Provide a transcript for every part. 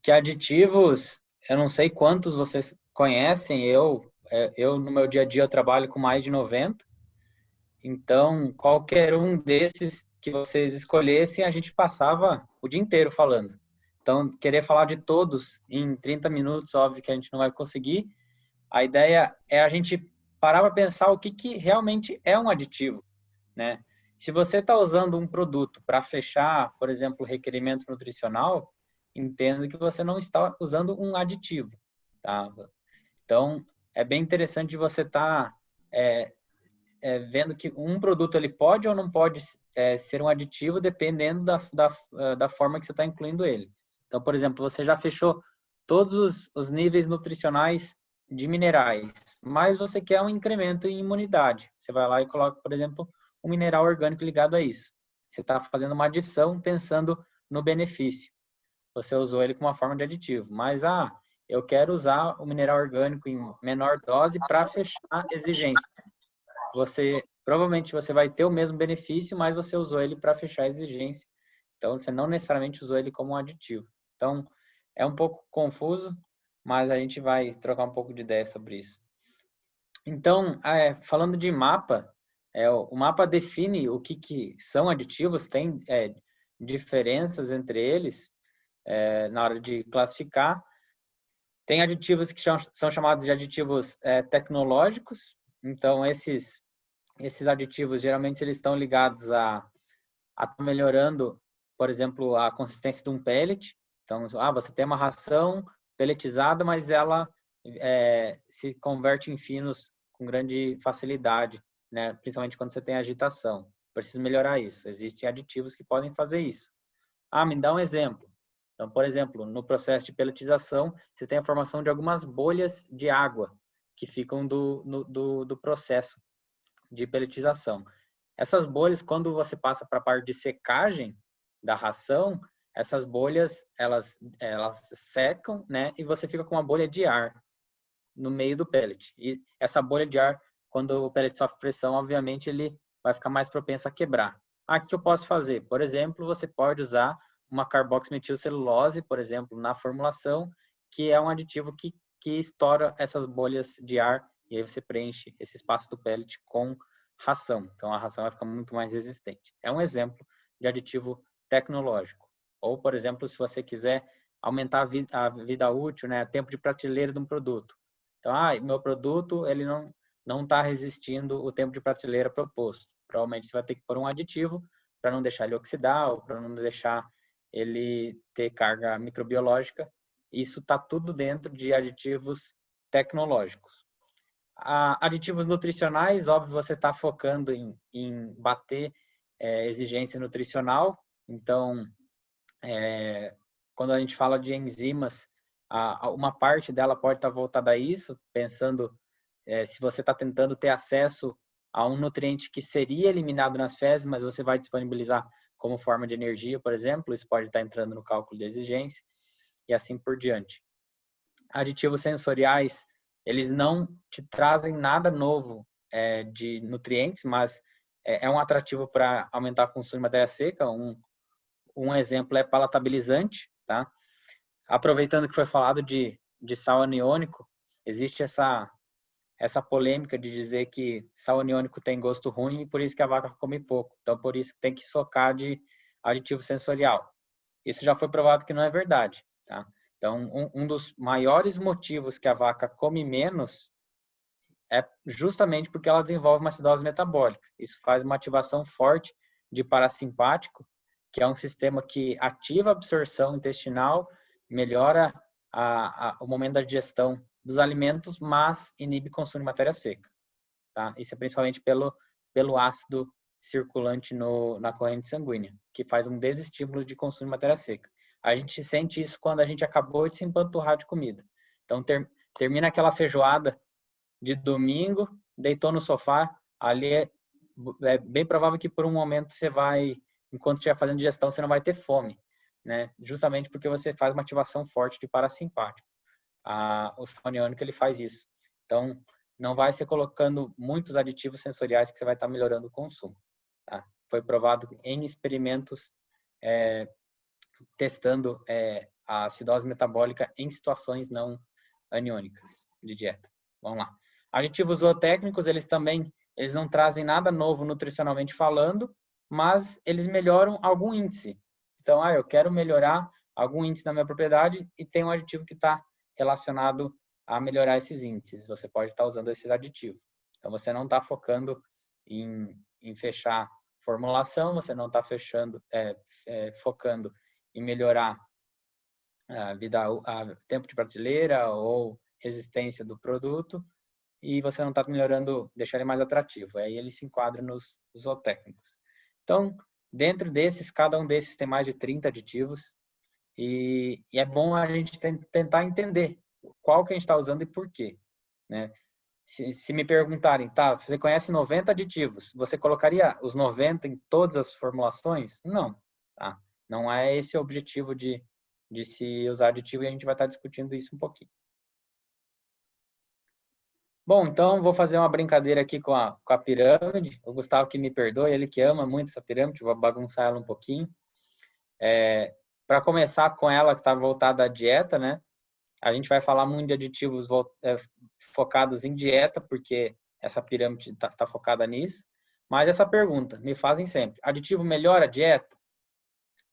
que aditivos, eu não sei quantos vocês conhecem, eu no meu dia a dia eu trabalho com mais de 90, então qualquer um desses que vocês escolhessem, a gente passava o dia inteiro falando. Então, querer falar de todos em 30 minutos, óbvio que a gente não vai conseguir. A ideia é a gente parar para pensar o que, que realmente é um aditivo, né? Se você está usando um produto para fechar, por exemplo, requerimento nutricional, entenda que você não está usando um aditivo, tá? Então, é bem interessante você estar vendo que um produto ele pode ou não pode ser um aditivo dependendo da forma que você está incluindo ele. Então, por exemplo, você já fechou todos os níveis nutricionais de minerais, mas você quer um incremento em imunidade. Você vai lá e coloca, por exemplo, um mineral orgânico ligado a isso. Você está fazendo uma adição pensando no benefício. Você usou ele como uma forma de aditivo. Mas, eu quero usar o mineral orgânico em menor dose para fechar a exigência. Provavelmente você vai ter o mesmo benefício, mas você usou ele para fechar a exigência. Então, você não necessariamente usou ele como um aditivo. Então, é um pouco confuso, mas a gente vai trocar um pouco de ideia sobre isso. Então, falando de mapa, o mapa define o que são aditivos, tem diferenças entre eles na hora de classificar. Tem aditivos que são chamados de aditivos tecnológicos. Então, esses aditivos, geralmente, eles estão ligados a melhorando, por exemplo, a consistência de um pellet. Então, você tem uma ração pelletizada, mas ela se converte em finos com grande facilidade, né? Principalmente quando você tem agitação. Precisa melhorar isso. Existem aditivos que podem fazer isso. Me dá um exemplo. Então, por exemplo, no processo de pelletização, você tem a formação de algumas bolhas de água que ficam do processo de pelletização. Essas bolhas, quando você passa para a parte de secagem da ração, essas bolhas, elas secam, né? E você fica com uma bolha de ar no meio do pellet. E essa bolha de ar, quando o pellet sofre pressão, obviamente, ele vai ficar mais propenso a quebrar. O que eu posso fazer? Por exemplo, você pode usar uma carboximetilcelulose, por exemplo, na formulação, que é um aditivo que estoura essas bolhas de ar e aí você preenche esse espaço do pellet com ração. Então, a ração vai ficar muito mais resistente. É um exemplo de aditivo tecnológico. Ou, por exemplo, se você quiser aumentar a vida útil, né, tempo de prateleira de um produto. Então, meu produto ele não está resistindo o tempo de prateleira proposto. Provavelmente você vai ter que pôr um aditivo para não deixar ele oxidar ou para não deixar ele ter carga microbiológica. Isso está tudo dentro de aditivos tecnológicos. Aditivos nutricionais, óbvio, você está focando em bater exigência nutricional. Então, quando a gente fala de enzimas, uma parte dela pode estar voltada a isso, pensando se você está tentando ter acesso a um nutriente que seria eliminado nas fezes, mas você vai disponibilizar como forma de energia, por exemplo, isso pode estar entrando no cálculo de exigência e assim por diante. Aditivos sensoriais, eles não te trazem nada novo de nutrientes, mas é um atrativo para aumentar o consumo de matéria seca. Um exemplo é palatabilizante, tá? Aproveitando que foi falado de sal aniônico, existe essa polêmica de dizer que sal aniônico tem gosto ruim e por isso que a vaca come pouco. Então, por isso que tem que socar de aditivo sensorial. Isso já foi provado que não é verdade, tá? Então, um dos maiores motivos que a vaca come menos é justamente porque ela desenvolve uma acidose metabólica. Isso faz uma ativação forte de parasimpático, que é um sistema que ativa a absorção intestinal, melhora o momento da digestão dos alimentos, mas inibe o consumo de matéria seca. Tá? Isso é principalmente pelo ácido circulante na corrente sanguínea, que faz um desestímulo de consumo de matéria seca. A gente sente isso quando a gente acabou de se empanturrar de comida. Então, termina aquela feijoada de domingo, deitou no sofá, ali é bem provável que por um momento você vai, enquanto estiver fazendo digestão, você não vai ter fome, né? Justamente porque você faz uma ativação forte de parasimpático. O sal aniônico ele faz isso. Então, não vai ser colocando muitos aditivos sensoriais que você vai estar melhorando o consumo. Tá? Foi provado em experimentos testando a acidose metabólica em situações não aniônicas de dieta. Vamos lá. Aditivos zootécnicos, eles não trazem nada novo nutricionalmente falando, mas eles melhoram algum índice. Então, eu quero melhorar algum índice na minha propriedade e tem um aditivo que está relacionado a melhorar esses índices. Você pode estar usando esse aditivo. Então, você não está focando em fechar formulação, você não está focando em melhorar tempo de prateleira ou resistência do produto, e você não está melhorando, deixar ele mais atrativo. Aí ele se enquadra nos zootécnicos. Então, dentro desses, cada um desses tem mais de 30 aditivos, e é bom a gente tentar entender qual que a gente está usando e por quê, né? Se me perguntarem, tá, você conhece 90 aditivos, você colocaria os 90 em todas as formulações? Não, tá? Não é esse o objetivo de se usar aditivo, e a gente vai estar discutindo isso um pouquinho. Bom, então vou fazer uma brincadeira aqui com a pirâmide. O Gustavo que me perdoe, ele que ama muito essa pirâmide, vou bagunçar ela um pouquinho. Para começar com ela, que está voltada à dieta, né? A gente vai falar muito de aditivos focados em dieta, porque essa pirâmide está focada nisso. Mas essa pergunta me fazem sempre: aditivo melhora a dieta?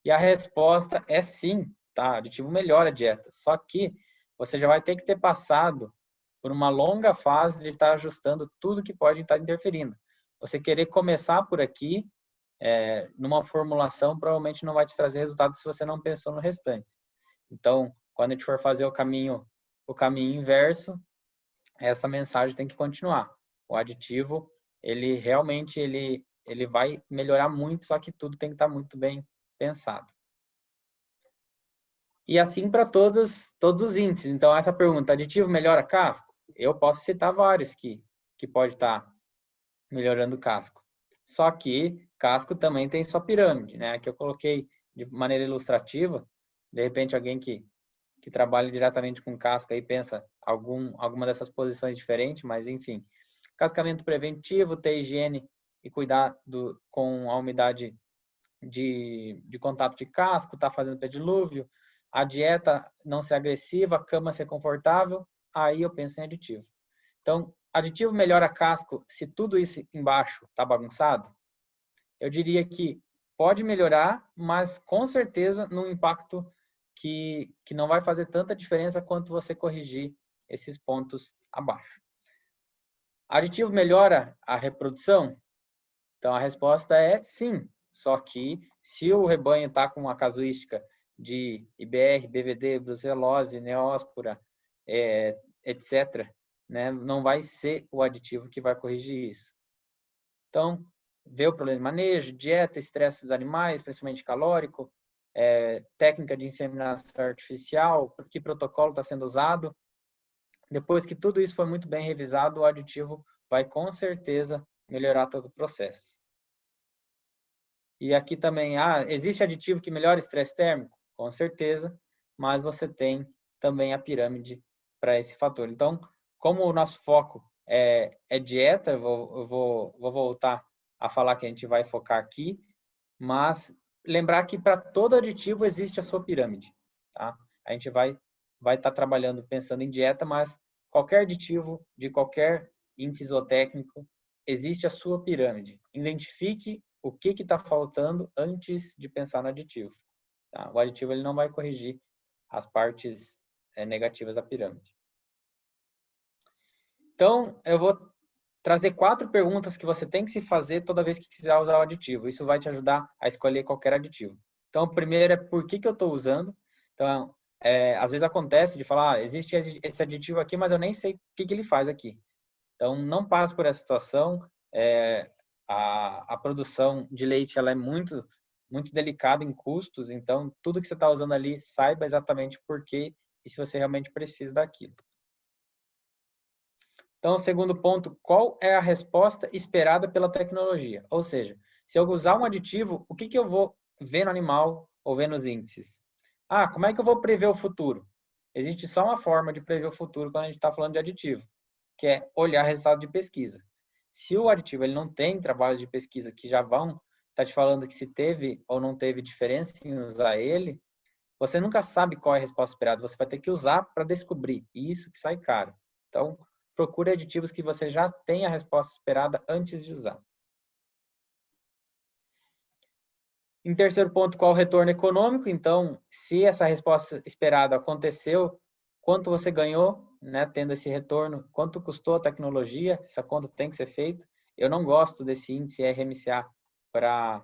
E a resposta é sim, tá? Aditivo melhora a dieta. Só que você já vai ter que ter passado por uma longa fase de estar ajustando tudo que pode estar interferindo. Você querer começar por aqui, numa formulação, provavelmente não vai te trazer resultado se você não pensou no restante. Então, quando a gente for fazer o caminho inverso, essa mensagem tem que continuar. O aditivo, ele realmente ele vai melhorar muito, só que tudo tem que estar muito bem pensado. E assim para todos os índices. Então, essa pergunta, aditivo melhora casco? Eu posso citar vários que pode estar melhorando o casco. Só que casco também tem sua pirâmide, né? Que eu coloquei de maneira ilustrativa. De repente, alguém que trabalha diretamente com casco aí pensa alguma dessas posições diferentes, mas enfim. Cascamento preventivo, ter higiene e cuidar com a umidade de contato de casco, tá fazendo pedilúvio, a dieta não ser agressiva, a cama ser confortável, aí eu penso em aditivo. Então, aditivo melhora casco se tudo isso embaixo está bagunçado? Eu diria que pode melhorar, mas com certeza num impacto que não vai fazer tanta diferença quanto você corrigir esses pontos abaixo. Aditivo melhora a reprodução? Então, a resposta é sim. Só que se o rebanho está com uma casuística de IBR, BVD, brucelose, neóspora, etc., né, não vai ser o aditivo que vai corrigir isso. Então, vê o problema de manejo, dieta, estresse dos animais, principalmente calórico, técnica de inseminação artificial, que protocolo está sendo usado. Depois que tudo isso for muito bem revisado, o aditivo vai com certeza melhorar todo o processo. E aqui também, existe aditivo que melhora o estresse térmico? Com certeza, mas você tem também a pirâmide para esse fator. Então, como o nosso foco é dieta, eu vou voltar a falar que a gente vai focar aqui, mas lembrar que para todo aditivo existe a sua pirâmide, tá? A gente vai estar trabalhando pensando em dieta, mas qualquer aditivo de qualquer índice zootécnico existe a sua pirâmide. Identifique o que está faltando antes de pensar no aditivo. Tá? O aditivo ele não vai corrigir as partes negativas da pirâmide. Então, eu vou trazer 4 perguntas que você tem que se fazer toda vez que quiser usar o aditivo. Isso vai te ajudar a escolher qualquer aditivo. Então, o primeiro é por que eu estou usando. Então, às vezes acontece de falar, existe esse aditivo aqui, mas eu nem sei o que ele faz aqui. Então, não passe por essa situação. A produção de leite ela é muito delicada em custos, então tudo que você está usando ali, saiba exatamente por quê e se você realmente precisa daquilo. Então, o segundo ponto, qual é a resposta esperada pela tecnologia? Ou seja, se eu usar um aditivo, o que eu vou ver no animal ou ver nos índices? Como é que eu vou prever o futuro? Existe só uma forma de prever o futuro quando a gente está falando de aditivo, que é olhar resultado de pesquisa. Se o aditivo ele não tem trabalhos de pesquisa que já vão estar te falando que se teve ou não teve diferença em usar ele, você nunca sabe qual é a resposta esperada, você vai ter que usar para descobrir, e isso que sai caro. Então, procure aditivos que você já tenha a resposta esperada antes de usar. Em terceiro ponto, qual o retorno econômico? Então, se essa resposta esperada aconteceu, quanto você ganhou, né, tendo esse retorno? Quanto custou a tecnologia? Essa conta tem que ser feita. Eu não gosto desse índice RMCA para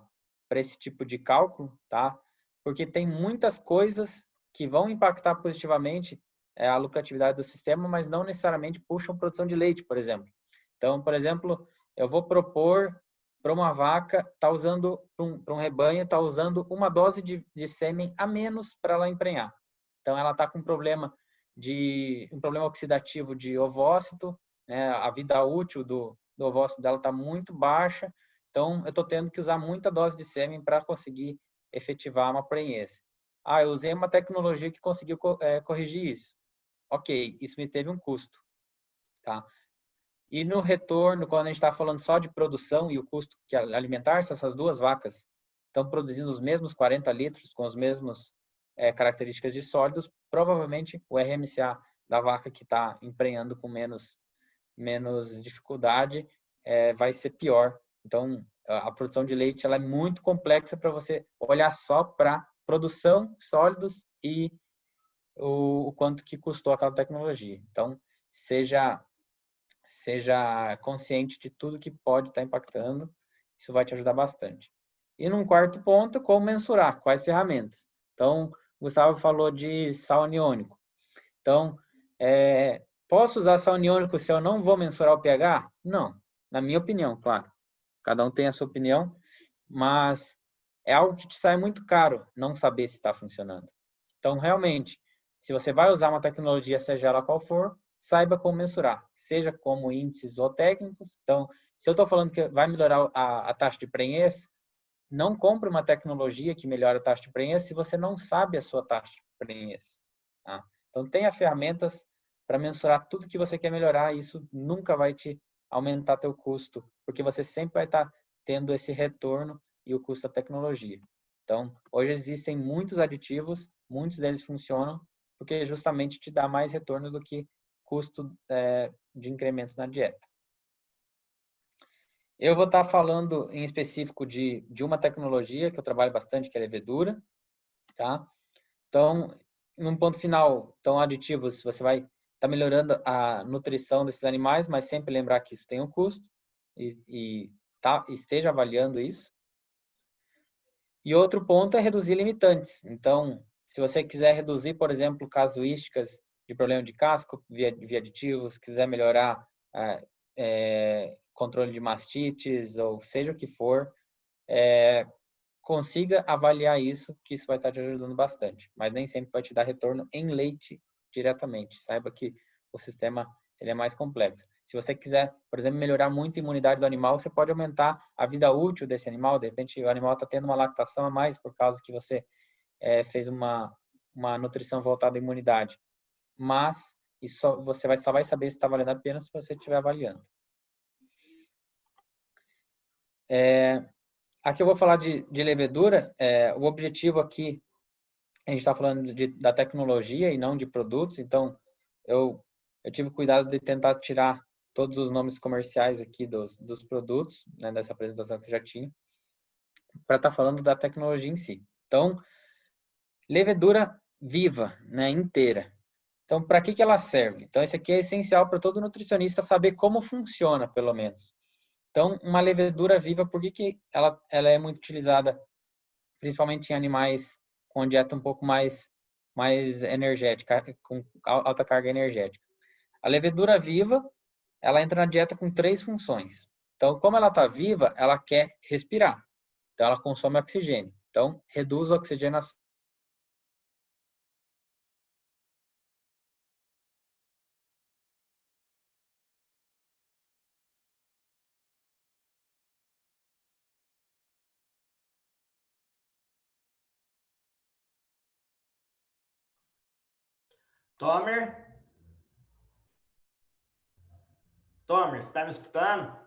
esse tipo de cálculo, tá? Porque tem muitas coisas que vão impactar positivamente a lucratividade do sistema, mas não necessariamente puxam produção de leite, por exemplo. Então, por exemplo, eu vou propor para uma vaca, tá usando para um rebanho, está usando uma dose de sêmen a menos para ela emprenhar. Então, ela está com um problema oxidativo de ovócito, né? A vida útil do ovócito dela está muito baixa. Então, eu estou tendo que usar muita dose de sêmen para conseguir efetivar uma prenhez. Ah, eu usei uma tecnologia que conseguiu corrigir isso. Ok, isso me teve um custo, tá? E no retorno, quando a gente está falando só de produção e o custo que alimentar, se essas duas vacas estão produzindo os mesmos 40 litros, com as mesmas características de sólidos, provavelmente o RMCA da vaca que está emprenhando com menos dificuldade vai ser pior. Então, a produção de leite ela é muito complexa para você olhar só para produção, sólidos e o quanto que custou aquela tecnologia. Então, seja consciente de tudo que pode estar impactando, isso vai te ajudar bastante. E num quarto ponto, como mensurar, quais ferramentas. Então, o Gustavo falou de sal aniônico. Então, posso usar sal aniônico se eu não vou mensurar o pH? Não, na minha opinião, claro. Cada um tem a sua opinião, mas é algo que te sai muito caro não saber se está funcionando. Então, realmente, se você vai usar uma tecnologia, seja ela qual for, saiba como mensurar, seja como índices ou técnicos. Então, se eu estou falando que vai melhorar a taxa de prenhez, não compre uma tecnologia que melhora a taxa de prenhez se você não sabe a sua taxa de prenhez. Tá? Então, tenha ferramentas para mensurar tudo que você quer melhorar e isso nunca vai te aumentar teu custo, porque você sempre vai estar tendo esse retorno e o custo da tecnologia. Então, hoje existem muitos aditivos, muitos deles funcionam, porque justamente te dá mais retorno do que custo de incremento na dieta. Eu vou estar falando em específico de uma tecnologia que eu trabalho bastante, que é a levedura, tá? Então, num ponto final, então aditivos, você vai estar melhorando a nutrição desses animais, mas sempre lembrar que isso tem um custo e esteja avaliando isso. E outro ponto é reduzir limitantes. Então, se você quiser reduzir, por exemplo, casuísticas de problema de casco via aditivos, quiser melhorar controle de mastites ou seja o que for, consiga avaliar isso, que isso vai estar te ajudando bastante. Mas nem sempre vai te dar retorno em leite diretamente. Saiba que o sistema ele é mais complexo. Se você quiser, por exemplo, melhorar muito a imunidade do animal, você pode aumentar a vida útil desse animal. De repente, o animal está tendo uma lactação a mais por causa que você fez uma nutrição voltada à imunidade. Mas isso você só vai saber se está valendo a pena se você estiver avaliando. Aqui eu vou falar de levedura. O objetivo aqui, a gente está falando da tecnologia e não de produtos. Então, eu tive cuidado de tentar tirar todos os nomes comerciais aqui dos produtos, né, dessa apresentação que eu já tinha, para estar falando da tecnologia em si. Então, levedura viva, né, inteira. Então, para que ela serve? Então, isso aqui é essencial para todo nutricionista saber como funciona, pelo menos. Então, uma levedura viva, por que ela é muito utilizada, principalmente em animais com dieta um pouco mais energética, com alta carga energética? A levedura viva, ela entra na dieta com 3 funções. Então, como ela está viva, ela quer respirar. Então, ela consome oxigênio. Então, reduz a oxigenação. Tomer? Tomer, você está me escutando?